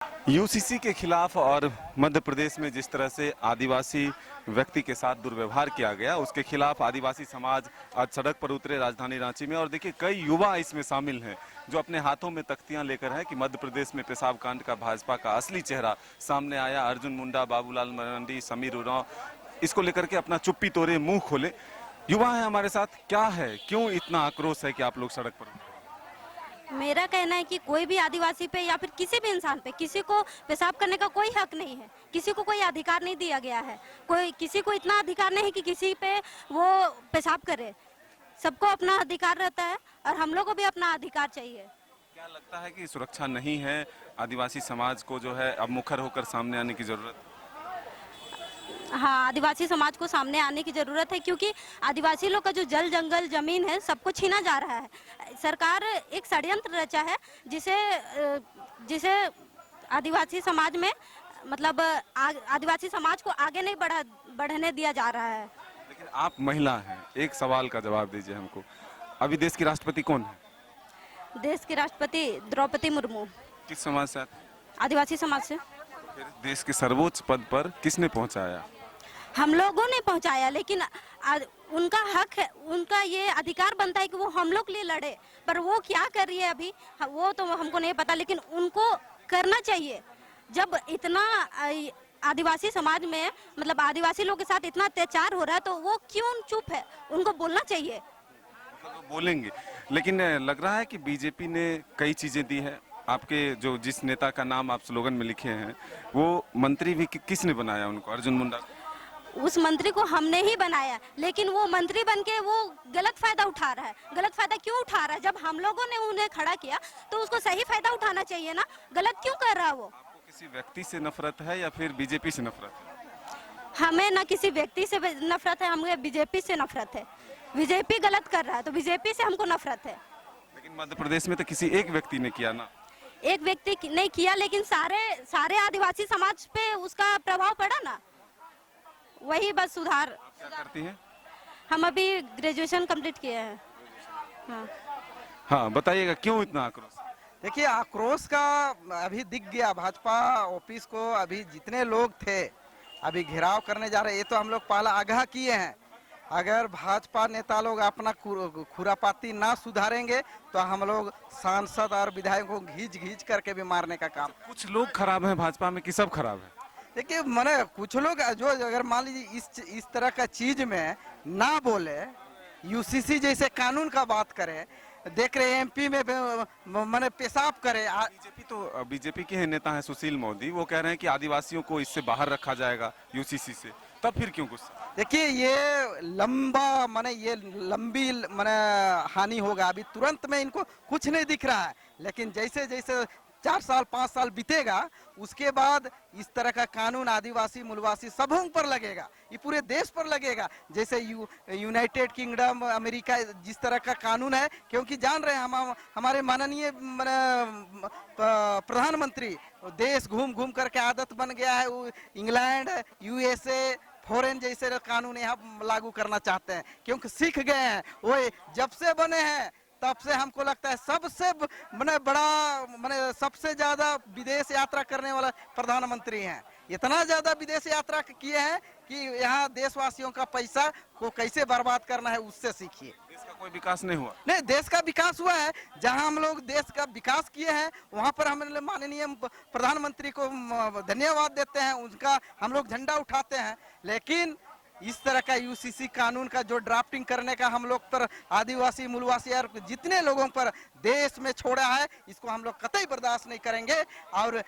UCC के खिलाफ और मध्य प्रदेश में जिस तरह से आदिवासी व्यक्ति के साथ दुर्व्यवहार किया गया, उसके खिलाफ आदिवासी समाज आज सड़क पर उतरे राजधानी रांची में। और देखिए, कई युवा इसमें शामिल हैं जो अपने हाथों में तख्तियां लेकर हैं कि मध्य प्रदेश में पेशाब कांड का भाजपा का असली चेहरा सामने आया। अर्जुन मुंडा, बाबूलाल मरांडी, समीर उरांव इसको लेकर के अपना चुप्पी तोड़े, मुंह खोले। युवा है हमारे साथ, क्या है, क्यों इतना आक्रोश है कि आप लोग सड़क पर उतरे? मेरा कहना है कि कोई भी आदिवासी पे या फिर किसी भी इंसान पे किसी को पेशाब करने का कोई हक नहीं है। किसी को कोई अधिकार नहीं दिया गया है। कोई किसी को इतना अधिकार नहीं है कि किसी पे वो पेशाब करे। सबको अपना अधिकार रहता है और हम लोग को भी अपना अधिकार चाहिए। क्या लगता है कि सुरक्षा नहीं है, आदिवासी समाज को जो है अब मुखर होकर सामने आने की जरूरत? हाँ, आदिवासी समाज को सामने आने की जरूरत है, क्योंकि आदिवासी लोग का जो जल जंगल जमीन है सबको छीना जा रहा है। सरकार एक षड्यंत्र रचा है जिसे जिसे आदिवासी समाज में मतलब आदिवासी समाज को आगे नहीं बढ़ने दिया जा रहा है। लेकिन आप महिला हैं, एक सवाल का जवाब दीजिए हमको। अभी देश की राष्ट्रपति कौन है? देश की राष्ट्रपति द्रौपदी मुर्मू। किस समाज से आते? आदिवासी समाज से। फिर देश के सर्वोच्च पद पर किसने पहुंचाया? हम लोगों ने पहुंचाया, लेकिन उनका हक है, उनका ये अधिकार बनता है कि वो हम लोग लिए लड़े। पर वो क्या कर रही है अभी वो तो हमको नहीं पता, लेकिन उनको करना चाहिए। जब इतना आदिवासी समाज में मतलब आदिवासी लोग के साथ इतना अत्याचार हो रहा है तो वो क्यों चुप है? उनको बोलना चाहिए। मतलब वो बोलेंगे, लेकिन लग रहा है कि बीजेपी ने कई चीजें दी है। आपके जो जिस नेता का नाम आप स्लोगन में लिखे हैं, वो मंत्री भी किसने बनाया उनको? अर्जुन मुंडा। उस मंत्री को हमने ही बनाया, लेकिन वो मंत्री बनके वो गलत फायदा उठा रहा है। गलत फायदा क्यों उठा रहा है? जब हम लोगों ने उन्हें खड़ा किया तो उसको सही फायदा उठाना चाहिए ना। गलत क्यों कर रहा है वो? आपको किसी व्यक्ति से नफरत है या फिर बीजेपी से नफरत है? हमें ना किसी व्यक्ति से नफरत है, हमें बीजेपी से नफरत है। बीजेपी गलत कर रहा है तो बीजेपी से हमको नफरत है। लेकिन मध्य प्रदेश में तो किसी एक व्यक्ति ने किया ना। एक व्यक्ति नहीं किया, लेकिन सारे आदिवासी समाज पे उसका प्रभाव पड़ा ना। वही बस सुधार। आप क्या करती हैं? हम अभी ग्रेजुएशन कंप्लीट किए हैं। हाँ, हाँ, बताइएगा क्यों इतना आक्रोश? देखिए, आक्रोश का अभी दिख गया। भाजपा ऑफिस को अभी जितने लोग थे अभी घेराव करने जा रहे हैं। ये तो हम लोग पहला आगाह किए हैं। अगर भाजपा नेता लोग अपना खुरापाती ना सुधारेंगे तो हम लोग सांसद और विधायकों को घींच घींच करके भी मारने का काम। कुछ लोग खराब हैं भाजपा में कि सब खराब है? देखिए, मैंने कुछ लोग जो अगर मान लीजिए इस तरह का चीज में ना बोले, यूसीसी जैसे कानून का बात करे, देख रहे हैं एमपी में मैंने पेशाब करे। बीजेपी के नेता हैं सुशील मोदी, वो कह रहे हैं कि आदिवासियों को इससे बाहर रखा जाएगा यूसीसी से। तब फिर क्यों गुस्सा? देखिए, ये लंबी हानि होगा। अभी तुरंत में इनको कुछ नहीं दिख रहा है, लेकिन जैसे जैसे 4 साल 5 साल बीतेगा उसके बाद इस तरह का कानून आदिवासी मूलवासी सबों पर लगेगा। ये पूरे देश पर लगेगा। जैसे यूनाइटेड किंगडम अमेरिका जिस तरह का कानून है, क्योंकि जान रहे हैं हमारे माननीय प्रधानमंत्री देश घूम घूम करके आदत बन गया है। इंग्लैंड, यूएसए, फॉरेन जैसे कानून यहाँ लागू करना चाहते हैं, क्योंकि सीख गए हैं। वो जब से बने हैं तब से हमको लगता है सबसे बड़ा सबसे ज्यादा विदेश यात्रा करने वाला प्रधानमंत्री हैं। इतना ज्यादा विदेश यात्रा किए हैं कि यहाँ देशवासियों का पैसा को कैसे बर्बाद करना है उससे सीखिए। देश का कोई विकास नहीं हुआ? नहीं, देश का विकास हुआ है। जहां हम लोग देश का विकास किए हैं वहां पर हम माननीय प्रधानमंत्री को धन्यवाद देते हैं, उनका हम लोग झंडा उठाते हैं। लेकिन इस तरह का यूसीसी कानून का जो ड्राफ्टिंग करने का हम लोग पर आदिवासी मूलवासी और जितने लोगों पर देश में छोड़ा है, इसको हम लोग कतई बर्दाश्त नहीं करेंगे। और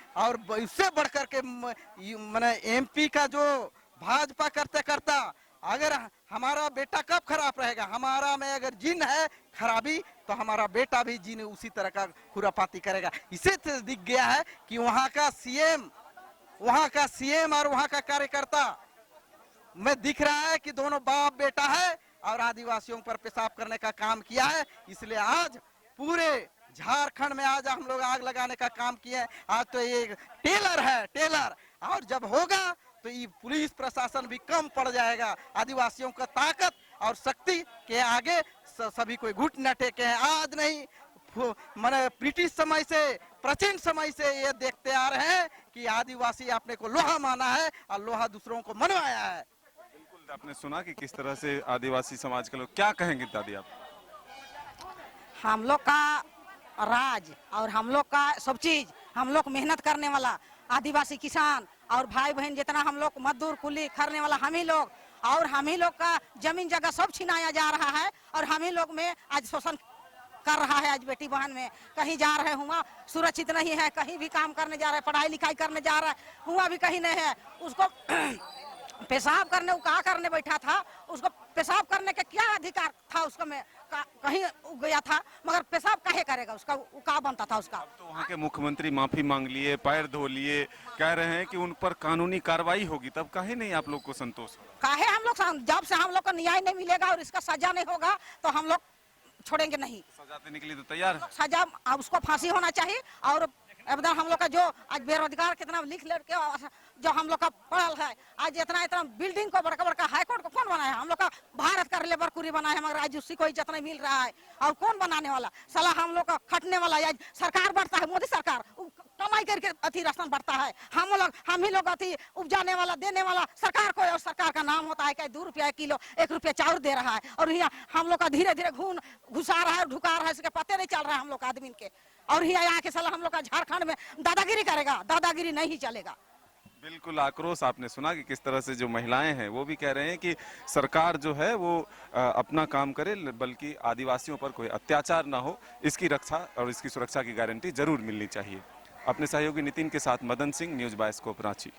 इससे बढ़कर के मैंने एमपी का जो भाजपा करते करता, अगर हमारा बेटा कब खराब रहेगा? हमारा में अगर जिन है खराबी तो हमारा बेटा भी जिन उसी तरह का खुरापाती करेगा। इसे दिख गया है कि वहाँ का सीएम और वहाँ का कार्यकर्ता में दिख रहा है कि दोनों बाप बेटा है और आदिवासियों पर पेशाब करने का काम किया है। इसलिए आज पूरे झारखंड में आज हम लोग आग लगाने का काम किए हैं। आज तो ये टेलर है, टेलर। और जब होगा तो ये पुलिस प्रशासन भी कम पड़ जाएगा। आदिवासियों का ताकत और शक्ति के आगे सभी कोई घुटना टेके हैं। आज नहीं, मैंने ब्रिटिश समय से प्राचीन समय से ये देखते आ रहे हैं कि आदिवासी अपने को लोहा माना है और लोहा दूसरों को मनवाया है। बिल्कुल, आपने सुना कि किस तरह से आदिवासी समाज के लोग, क्या कहेंगे दादी आप? हम लोग का राज और हम लोग का सब चीज, हम लोग मेहनत करने वाला आदिवासी किसान और भाई बहन जितना हम लोग मजदूर कुली करने वाला हम ही लोग, और हम ही लोग का जमीन जगह सब छिनाया जा रहा है और हम ही लोग में आज शोषण कर रहा है। आज बेटी बहन में कहीं जा रहे हुआ सुरक्षित नहीं है, कहीं भी काम करने जा रहे हैं, पढ़ाई लिखाई करने जा रहा है हुआ भी कहीं नहीं है। उसको पेशाब करने का करने बैठा था, उसको पेशाब करने का क्या अधिकार था उसको में कहीं गया था, मगर पेशाब काहे करेगा, उसका का बनता था उसका। तो वहाँ के मुख्यमंत्री माफी मांग लिए, पैर धो लिए, कह रहे हैं कि उन पर कानूनी कार्रवाई होगी, तब काहे नहीं आप लोग को संतोष हो? काहे हम लोग जब से हम लोग को न्याय नहीं मिलेगा और इसका सजा नहीं होगा तो हम लोग छोड़ेंगे नहीं। सजा देने के लिए तो तैयार है। सजा उसको फांसी होना चाहिए। और एकदम हम लोग का जो आज बेरोजगार कितना लिख के जो हम लोग का पढ़ल है, आज इतना इतना बिल्डिंग को बड़का बड़का हाई कोर्ट को कौन बनाया? हम लोग का भारत का लेबर कुरी बनाया है, मगर आज उसी को इज्जत नहीं मिल रहा है। और कौन बनाने वाला? साला हम लोग का खटने वाला आज सरकार बढ़ता है, मोदी सरकार कमाई करके अति राशन बढ़ता है। हम ही लोग अति उपजाने वाला देने वाला सरकार को, और सरकार का नाम होता है कि 2 रुपया किलो 1 रुपया चाउर दे रहा है, और यहाँ हम लोग का धीरे धीरे घुसा रहा है, ढुका रहा है, इसके पते नहीं चल रहा है हम लोग आदमी के। और यहाँ के साला हम लोग का झारखंड में दादागिरी करेगा, दादागिरी नहीं चलेगा। बिल्कुल, आक्रोश आपने सुना कि किस तरह से जो महिलाएं हैं वो भी कह रहे हैं कि सरकार जो है वो अपना काम करे, बल्कि आदिवासियों पर कोई अत्याचार ना हो, इसकी रक्षा और इसकी सुरक्षा की गारंटी जरूर मिलनी चाहिए। अपने सहयोगी नितिन के साथ Madan Singh, news bye scope Ranchi.